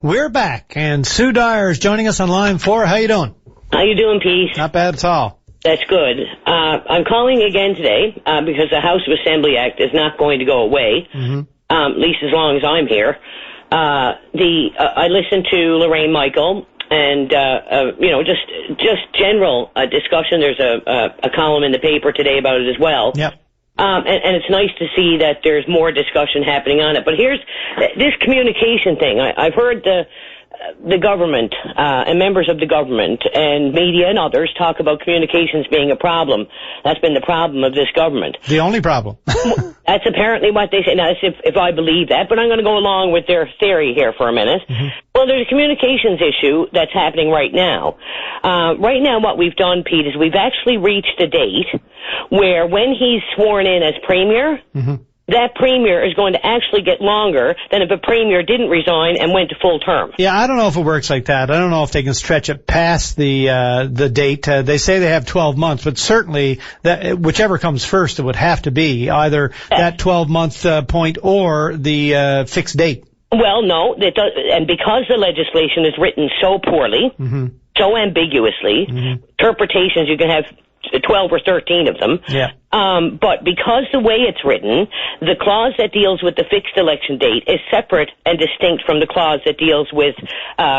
We're back, and Sue Dyer is joining us on line 4. How you doing? How you doing, Pete? Not bad at all. That's good. I'm calling again today because the House of Assembly Act is not going to go away, at least as long as I'm here. I listened to Lorraine Michael, and just general discussion. There's a column in the paper today about it as well. Yep. And it's nice to see that there's more discussion happening on it. But here's this communication thing. I've heard the government and members of the government and media and others talk about communications being a problem. That's been the problem of this government. The only problem. That's apparently what they say. Now, that's if I believe that, but I'm going to go along with their theory here for a minute. Well, there's a communications issue that's happening right now. Right now, what we've done, Pete, is we've actually reached a date where when he's sworn in as premier, that premier is going to actually get longer than if a premier didn't resign and went to full term. Yeah, I don't know if it works like that. I don't know if they can stretch it past the date. They say they have 12 months, but certainly that whichever comes first, it would have to be either that 12-month point or the fixed date. Well, no, it does, and because the legislation is written so poorly, so ambiguously, interpretations, you can have 12 or 13 of them. Yeah. But because the way it's written, the clause that deals with the fixed election date is separate and distinct from the clause that deals with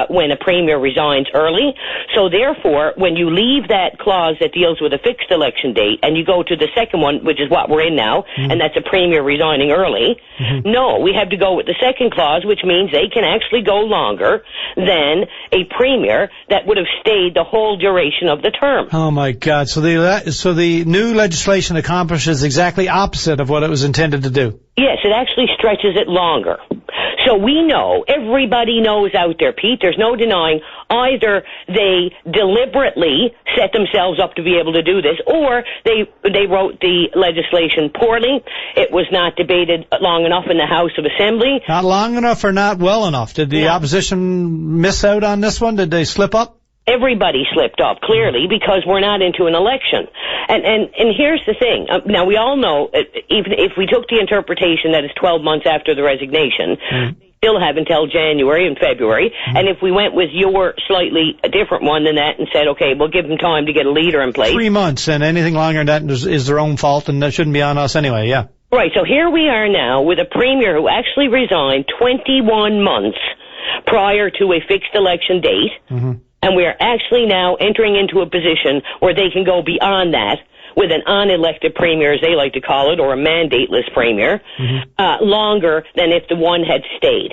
when a premier resigns early. So therefore, when you leave that clause that deals with a fixed election date and you go to the second one, which is what we're in now, and that's a premier resigning early, no, we have to go with the second clause, which means they can actually go longer than a premier that would have stayed the whole duration of the term. Oh my God! So the new legislation accomplishes exactly opposite of what it was intended to do. Yes, it actually stretches it longer. So we know, everybody knows out there, Pete, there's no denying either they deliberately set themselves up to be able to do this, or they wrote the legislation poorly. It was not debated long enough in the House of Assembly. Not long enough or not well enough? Did the opposition miss out on this one? Did they slip up? Everybody slipped up, clearly, because we're not into an election. And here's the thing. Now, we all know, even if we took the interpretation that it's 12 months after the resignation, they still have until January and February. And if we went with your slightly different one than that and said, okay, we'll give them time to get a leader in place. 3 months, and anything longer than that is their own fault, and that shouldn't be on us anyway, yeah. Right, so here we are now with a premier who actually resigned 21 months prior to a fixed election date. And we are actually now entering into a position where they can go beyond that with an unelected premier, as they like to call it, or a mandateless premier, longer than if the one had stayed.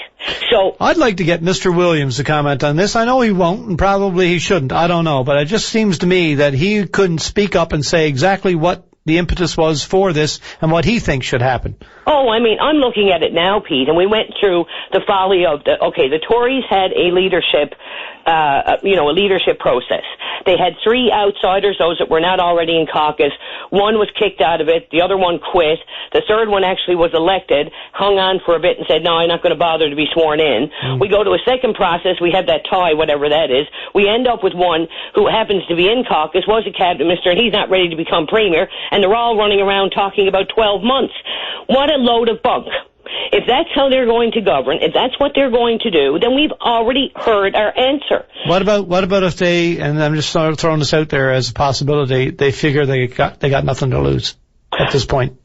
So I'd like to get Mr. Williams to comment on this. I know he won't, and probably he shouldn't. I don't know. But it just seems to me that he couldn't speak up and say exactly what the impetus was for this and what he thinks should happen. Oh, I mean, I'm looking at it now, Pete, and we went through the folly of the Tories had a leadership process. They had 3 outsiders, those that were not already in caucus. One was kicked out of it. The other one quit. The third one actually was elected, hung on for a bit and said, no, I'm not going to bother to be sworn in. We go to a second process. We have that tie, whatever that is. We end up with one who happens to be in caucus, was a cabinet minister, and he's not ready to become premier, and they're all running around talking about 12 months. What a load of bunk. If that's how they're going to govern, if that's what they're going to do, then we've already heard our answer. What about if they, and I'm just throwing this out there as a possibility, they figure they got nothing to lose at this point?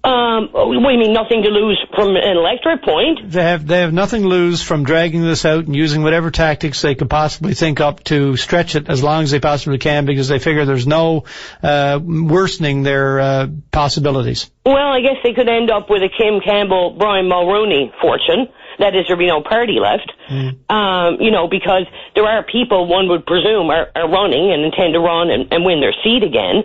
What do you mean, nothing to lose from an electorate point? They have nothing to lose from dragging this out and using whatever tactics they could possibly think up to stretch it as long as they possibly can, because they figure there's no worsening their possibilities. Well, I guess they could end up with a Kim Campbell, Brian Mulroney fortune. That is, there'd be no party left. Because there are people, one would presume, are running and intend to run and win their seat again.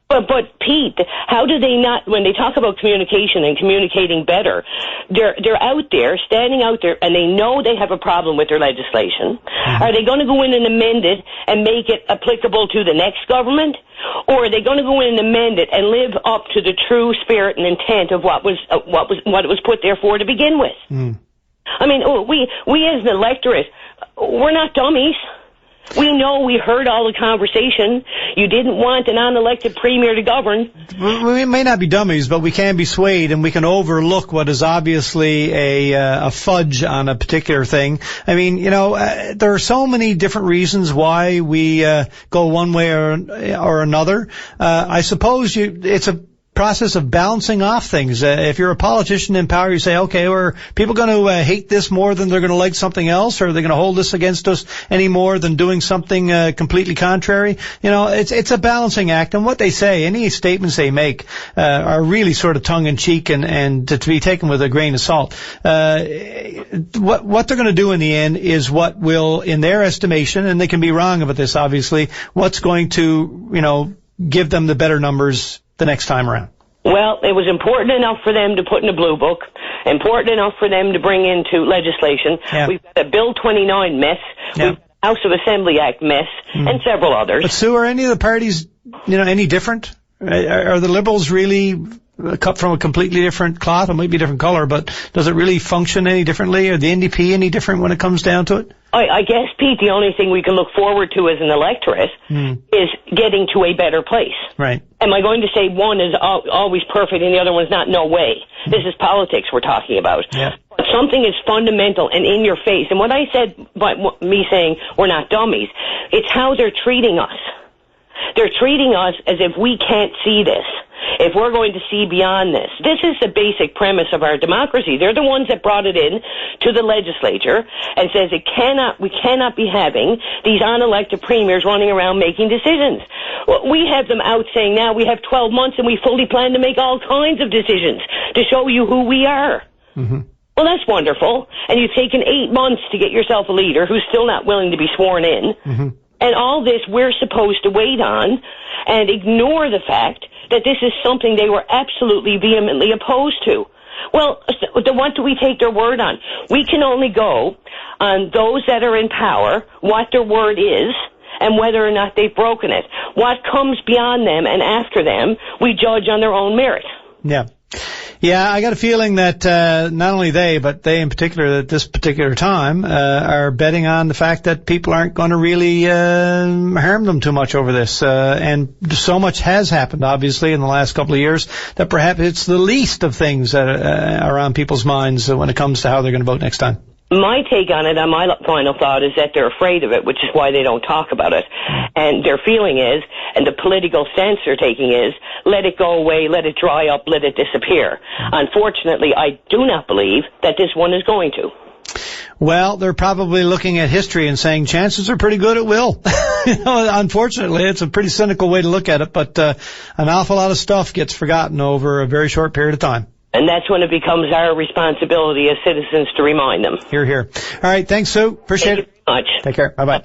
But Pete, how do they not, when they talk about communication and communicating better, they're out there, standing out there, and they know they have a problem with their legislation. Are they going to go in and amend it and make it applicable to the next government? Or are they going to go in and amend it and live up to the true spirit and intent of what it was put there for to begin with? I mean, we as an electorate, we're not dummies. We know, we heard all the conversation. You didn't want an unelected premier to govern. We may not be dummies, but we can be swayed, and we can overlook what is obviously a fudge on a particular thing. I mean, there are so many different reasons why we go one way or another. I suppose it's a process of balancing off things. If you're a politician in power, you say, okay, are people going to hate this more than they're going to like something else, or are they going to hold this against us any more than doing something completely contrary? It's a balancing act, and what they say, any statements they make are really sort of tongue-in-cheek and to be taken with a grain of salt. What they're going to do in the end is what will, in their estimation, and they can be wrong about this, obviously, what's going to, give them the better numbers the next time around. Well, it was important enough for them to put in a blue book, important enough for them to bring into legislation. Yeah. We've got a Bill 29 mess, yeah. We've got a House of Assembly Act mess, and several others. But Sue, are any of the parties, any different? Are the Liberals really cut from a completely different cloth? It might be a different color, but does it really function any differently? Or the NDP any different when it comes down to it? I guess, Pete, the only thing we can look forward to as an electorate is getting to a better place. Right. Am I going to say one is always perfect and the other one's not? No way. This is politics we're talking about. Yeah. But something is fundamental and in your face. And what I said by me saying we're not dummies, it's how they're treating us. They're treating us as if we can't see this, if we're going to see beyond this. This is the basic premise of our democracy. They're the ones that brought it in to the legislature and says we cannot be having these unelected premiers running around making decisions. Well, we have them out saying now we have 12 months and we fully plan to make all kinds of decisions to show you who we are. Mm-hmm. Well, that's wonderful. And you've taken 8 months to get yourself a leader who's still not willing to be sworn in. Mm-hmm. And all this we're supposed to wait on and ignore the fact that this is something they were absolutely vehemently opposed to. Well, what do we take their word on? We can only go on those that are in power, what their word is, and whether or not they've broken it. What comes beyond them and after them, we judge on their own merit. Yeah. Yeah, I got a feeling that not only they, but they in particular at this particular time are betting on the fact that people aren't going to really harm them too much over this. And so much has happened, obviously, in the last couple of years that perhaps it's the least of things that are on people's minds when it comes to how they're going to vote next time. My take on it, and my final thought, is that they're afraid of it, which is why they don't talk about it. And their feeling is, and the political stance they're taking is, let it go away, let it dry up, let it disappear. Unfortunately, I do not believe that this one is going to. Well, they're probably looking at history and saying chances are pretty good it will. Unfortunately, it's a pretty cynical way to look at it, but an awful lot of stuff gets forgotten over a very short period of time. And that's when it becomes our responsibility as citizens to remind them. Hear, hear. All right. Thanks, Sue. Appreciate it. Thank you very much. Take care. Bye-bye.